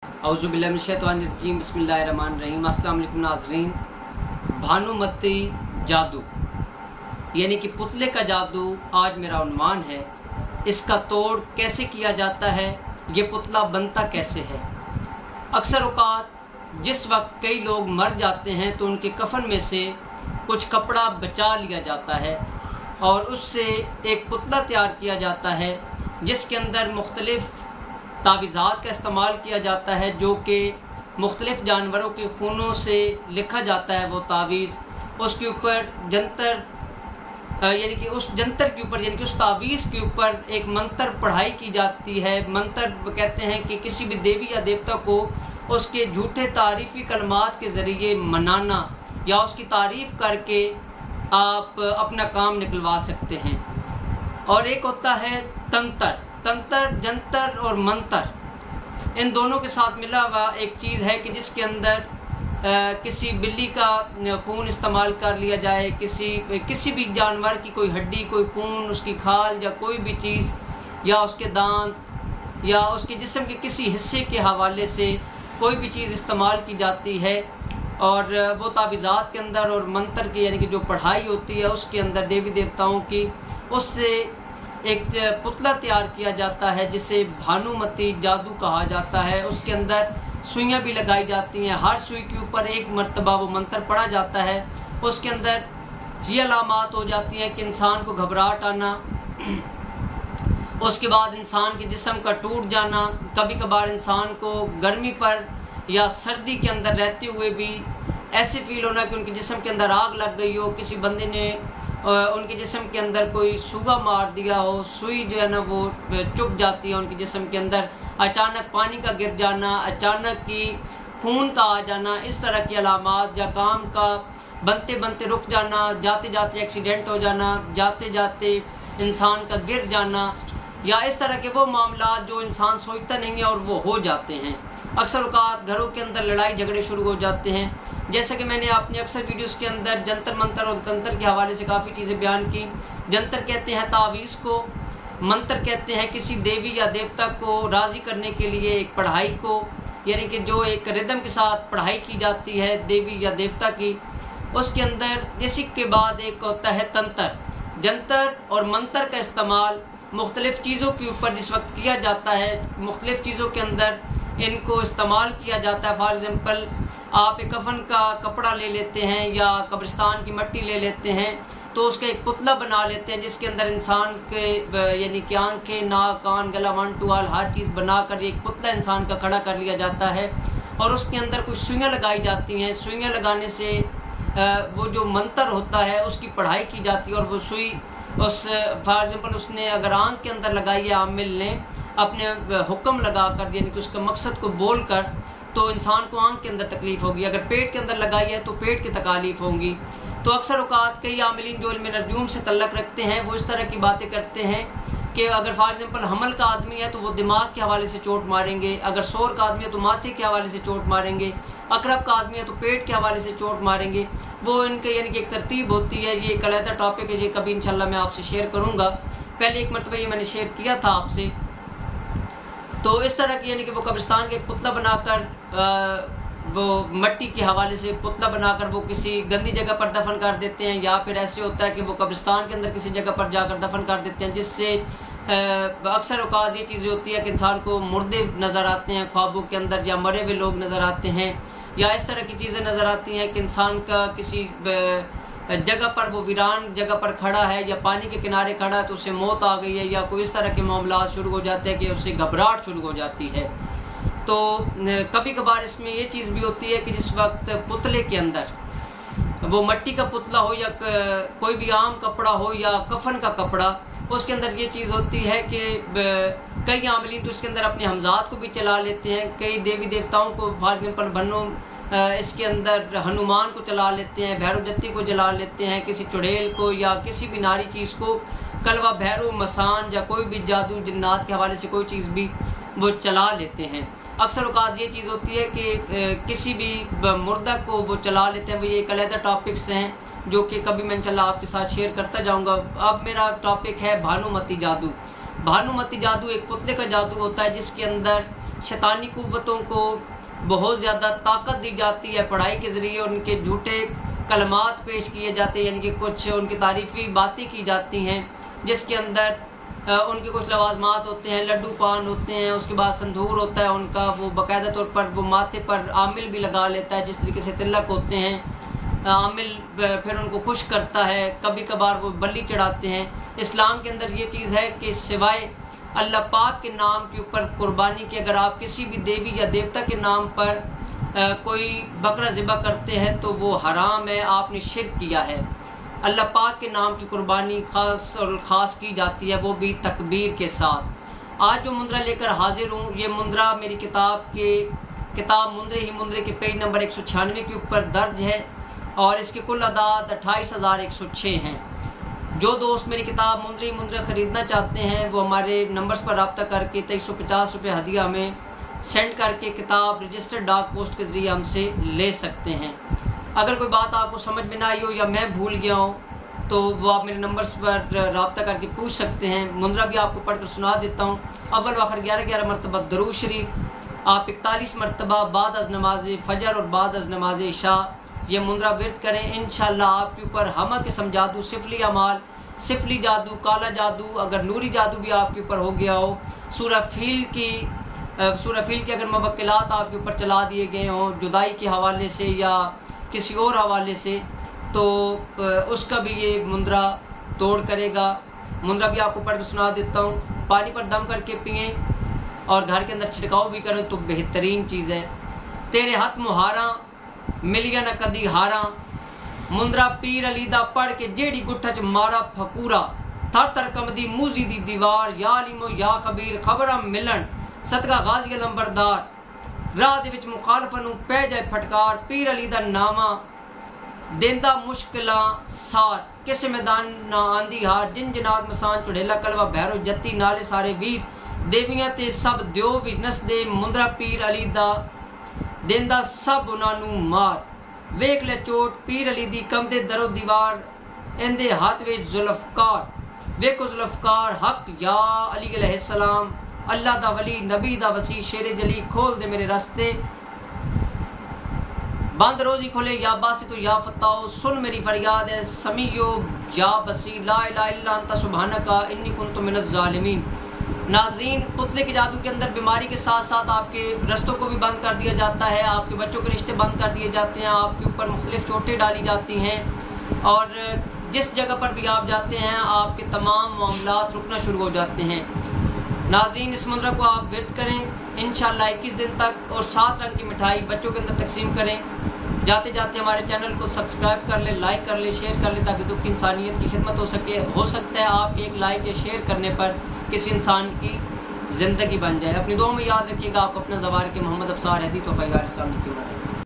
औज़ुबिल्लाहिमिनश्शैतानिर्रजीम बिस्मिल्लाहिर्रहमानिर्रहीम। अस्सलाम वालेकुम नाज़रीन। भानुमती जादू यानी कि पुतले का जादू आज मेरा उन्वान है। इसका तोड़ कैसे किया जाता है, ये पुतला बनता कैसे है। अक्सर औक़ात जिस वक्त कई लोग मर जाते हैं तो उनके कफन में से कुछ कपड़ा बचा लिया जाता है और उससे एक पुतला तैयार किया जाता है जिसके अंदर मुख्तलिफ़ तावीज़ात का इस्तेमाल किया जाता है, जो कि मुख्तलिफ़ जानवरों के खूनों से लिखा जाता है। वो तावीज़ उसके ऊपर जंतर यानी कि उस जंतर के ऊपर यानी कि उस तावीज़ के ऊपर एक मंत्र पढ़ाई की जाती है। मंत्र कहते हैं कि किसी भी देवी या देवता को उसके झूठे तारीफ़ी कलमात के ज़रिए मनाना या उसकी तारीफ़ करके आप अपना काम निकलवा सकते हैं। और एक होता है तंत्र। तंत्र, जंतर और मंत्र, इन दोनों के साथ मिला हुआ एक चीज़ है कि जिसके अंदर किसी बिल्ली का खून इस्तेमाल कर लिया जाए, किसी भी जानवर की कोई हड्डी, कोई खून, उसकी खाल या कोई भी चीज़ या उसके दांत या उसके जिस्म के किसी हिस्से के हवाले से कोई भी चीज़ इस्तेमाल की जाती है। और वो तावीज़ात के अंदर और मंत्र की यानी कि जो पढ़ाई होती है उसके अंदर देवी देवताओं की, उससे एक पुतला तैयार किया जाता है जिसे भानुमती जादू कहा जाता है। उसके अंदर सुइयाँ भी लगाई जाती हैं, हर सुई के ऊपर एक मर्तबा वो मंत्र पढ़ा जाता है। उसके अंदर ये अलामात हो जाती हैं कि इंसान को घबराहट आना, उसके बाद इंसान के जिस्म का टूट जाना, कभी कभार इंसान को गर्मी पर या सर्दी के अंदर रहते हुए भी ऐसे फील होना कि उनके जिस्म के अंदर आग लग गई हो, किसी बंदे ने उनके जिस्म के अंदर कोई सूगा मार दिया हो, सुई जो है ना वो चुभ जाती है उनके जिस्म के अंदर, अचानक पानी का गिर जाना, अचानक की खून का आ जाना, इस तरह की अलामात, या काम का बनते बनते रुक जाना, जाते जाते एक्सीडेंट हो जाना, जाते जाते इंसान का गिर जाना, या इस तरह के वो मामला जो इंसान सोचता नहीं है और वो हो जाते हैं। अक्सर औक़ात घरों के अंदर लड़ाई झगड़े शुरू हो जाते हैं। जैसे कि मैंने अपने अक्सर वीडियोस के अंदर जंतर मंतर और तंत्र के हवाले से काफ़ी चीज़ें बयान की। जंतर कहते हैं तावीज़ को, मंत्र कहते हैं किसी देवी या देवता को राज़ी करने के लिए एक पढ़ाई को, यानी कि जो एक रिदम के साथ पढ़ाई की जाती है देवी या देवता की। उसके अंदर इसी के बाद एक होता है तंत्र। जंतर और मंत्र का इस्तेमाल मुख्तलिफ़ चीज़ों के ऊपर जिस वक्त किया जाता है, मुख्तलिफ़ चीज़ों के अंदर इनको इस्तेमाल किया जाता है। फॉर एग्ज़ाम्पल आप एक कफन का कपड़ा ले लेते हैं या कब्रिस्तान की मिट्टी ले लेते हैं तो उसका एक पुतला बना लेते हैं जिसके अंदर इंसान के यानी कि आंखें, नाक, कान, गला, वन टू ऑल हर चीज़ बनाकर एक पुतला इंसान का खड़ा कर लिया जाता है। और उसके अंदर कुछ सुइयाँ लगाई जाती हैं। सुइयाँ लगाने से वो जो मंत्र होता है उसकी पढ़ाई की जाती है। और वो सुई उस फॉर एग्ज़ाम्पल उसने अगर आँख के अंदर लगाई है, आमिल ने अपने हुक्म लगा कर यानी कि उसका मकसद को बोल कर, तो इंसान को आँख के अंदर तकलीफ़ होगी। अगर पेट के अंदर लगाई है तो पेट की तकालीफ होंगी। तो अक्सर औक़ात कई आमिलीन जो इल्म नजूम से तल्लक़ रखते हैं वो इस तरह की बातें करते हैं कि अगर फॉर एग्ज़ाम्पल हमल का आदमी है तो वो दिमाग के हवाले से चोट मारेंगे, अगर शोर का आदमी है तो माथे के हवाले से चोट मारेंगे, अकरब का आदमी है तो पेट के हवाले से चोट मारेंगे। वो इनके यानी कि एक तरतीब होती है। ये एक अलग टॉपिक है, ये कभी इंशाल्लाह मैं आपसे शेयर करूँगा। पहले एक मरतबा ये मैंने शेयर किया था आपसे। तो इस तरह की यानी कि वो कब्रिस्तान के एक पुतला बनाकर वो मिट्टी के हवाले से पुतला बनाकर वो किसी गंदी जगह पर दफन कर देते हैं, या फिर ऐसे होता है कि वो कब्रिस्तान के अंदर किसी जगह पर जाकर दफन कर देते हैं, जिससे अक्सर औक़ात ये चीज़ें होती है कि इंसान को मुर्दे नज़र आते हैं ख्वाबों के अंदर, या मरे हुए लोग नज़र आते हैं, या इस तरह की चीज़ें नज़र आती हैं कि इंसान का किसी जगह पर वो वीरान जगह पर खड़ा है या पानी के किनारे खड़ा है तो उसे मौत आ गई है, या कोई इस तरह के मामला शुरू हो जाते हैं कि उससे घबराहट शुरू हो जाती है। तो कभी कभार इसमें ये चीज़ भी होती है कि जिस वक्त पुतले के अंदर वो मिट्टी का पुतला हो या कोई भी आम कपड़ा हो या कफन का कपड़ा, उसके अंदर ये चीज़ होती है कि कई आमिलीन तो उसके अंदर अपने हमजात को भी चला लेते हैं, कई देवी देवताओं को फॉर एग्जाम्पल बनो इसके अंदर हनुमान को चला लेते हैं, भैरव जत्ती को जला लेते हैं, किसी चुड़ैल को या किसी भी नारी चीज़ को, कलवा, भैरव, मसान या कोई भी जादू जिन्नात के हवाले से कोई चीज़ भी वो चला लेते हैं। अक्सर औक़ात ये चीज़ होती है कि किसी भी मुर्दा को वो चला लेते हैं। वो ये एक अलग टॉपिक्स हैं जो कि कभी मैं इंशाल्लाह आपके साथ शेयर करता जाऊंगा। अब मेरा टॉपिक है भानुमती जादू। भानुमती जादू एक पुतले का जादू होता है जिसके अंदर शैतानी कुव्वतों को बहुत ज़्यादा ताकत दी जाती है। पढ़ाई के ज़रिए उनके झूठे कलमात पेश किए जाते हैं, यानी कि कुछ उनकी तारीफ़ी बातें की जाती हैं जिसके अंदर उनके कुछ लवाजमात होते हैं, लड्डू पान होते हैं, उसके बाद संदूर होता है उनका, वो बाकायदा तौर पर वो माथे पर आमिल भी लगा लेता है, जिस तरीके से तिलक होते हैं आमिल फिर उनको खुश करता है, कभी कभार वो बलि चढ़ाते हैं। इस्लाम के अंदर ये चीज़ है कि सिवाय अल्लाह पाक के नाम के ऊपर कुर्बानी के अगर आप किसी भी देवी या देवता के नाम पर कोई बकरा ज़िबा करते हैं तो वो हराम है, आपने शिर्क किया है। अल्लाह पाक के नाम की कुर्बानी ख़ास और ख़ास की जाती है, वो भी तकबीर के साथ। आज जो मुंद्रा लेकर हाजिर हूँ, ये मुंद्रा मेरी किताब मुंद्रे ही मुंद्रे के पेज नंबर 196 के ऊपर दर्ज है और इसके कुल अदाद 28,106 हैं। जो दोस्त मेरी किताब मुंद्रे ही मुंद्रे ख़रीदना चाहते हैं वो हमारे नंबर्स पर रब्ता करके 2350 रुपये हदिया हमें सेंड करके किताब रजिस्टर्ड डाक पोस्ट के ज़रिए हमसे ले सकते हैं। अगर कोई बात आपको समझ में ना आई हो या मैं भूल गया हूँ तो वो आप मेरे नंबर्स पर रब्ता करके पूछ सकते हैं। मुंद्रा भी आपको पढ़कर सुना देता हूँ। अव्वल व आखिर 11 मरतबा दरूद शरीफ आप 41 मरतबा बाद अज़ नमाज फ़जर और बाद अज़ नमाज इशा ये मुंद्रा विर्द करें। इंशाअल्लाह आपके ऊपर हमा किस्म जादू, सिफली अमाल, सिफली जादू, काला जादू, अगर नूरी जादू भी आपके ऊपर हो गया हो, सूरह फील के अगर मबक्किलात आपके ऊपर चला दिए गए हों जुदाई के हवाले से या किसी और हवाले से, तो उसका भी ये मुंद्रा तोड़ करेगा। मुंद्रा भी आपको पढ़ के सुना देता हूँ। पानी पर दम करके पिएँ और घर के अंदर छिड़काव भी करें तो बेहतरीन चीज़ है। तेरे हाथ मुहारा मिलिया न कदी हारा, मुंद्रा पीर अली दा पढ़ के जेड़ी गुट्ठा च मारा फकूरा, थर थर कमदी मूजी दी दीवार, या अलीमो या खबीर खबरा मिलन सदका गाजी लंबरदार, राह दे विच मुखालफां नूं पै जाए फटकार, पीर अली दा नामा देंदा मुश्किलां सार, किसे मैदान ना आंदी हार, जिन जनात मसान चुड़ेला कलवा भैरो जत्ती नाले सारे वीर, देवियां ते सब दिओ विच नसदे, मुंद्रा पीर अली दा देंदा सब उन्हां नूं मार, वेख ले चोट पीर अली दी कमदे दरो दीवार, इंदे हाथ विच जुल्फकार, वेखो जुल्फकार हक या अली अलैहिस्सलाम, अल्लाह दा वली नबी दा वसी शेरे जली, खोल दे मेरे रास्ते बंद रोज़ी खोले या बासी तो या फताओ, सुन मेरी फरियाद है समीयो या बसीर, ला इलाहा इल्ला अंता सुब्हानका इन्नी कुन्तु मिनज़ ज़ालिमीन। नाज़रीन, पुतले के जादू के अंदर बीमारी के साथ साथ आपके रस्तों को भी बंद कर दिया जाता है, आपके बच्चों के रिश्ते बंद कर दिए जाते हैं, आपके ऊपर मुख्तलिफ चोटें डाली जाती हैं और जिस जगह पर भी आप जाते हैं आपके तमाम मामलात रुकना शुरू हो जाते हैं। नाज़रीन, इस मुंद्रा को आप विर्द करें इंशाअल्लाह 21 दिन तक और 7 रंग की मिठाई बच्चों के अंदर तकसीम करें। जाते जाते हमारे चैनल को सब्सक्राइब कर ले, लाइक कर ले, शेयर कर ले ताकि दुख की इंसानियत की खिदमत हो सके। हो सकता है आपके एक लाइक या शेयर करने पर किसी इंसान की ज़िंदगी बन जाए। अपनी दुआ में याद रखिएगा। आप अपना ज़वार के मोहम्मद अफसार हैदी तोफ़ा इस्लाम की मदद।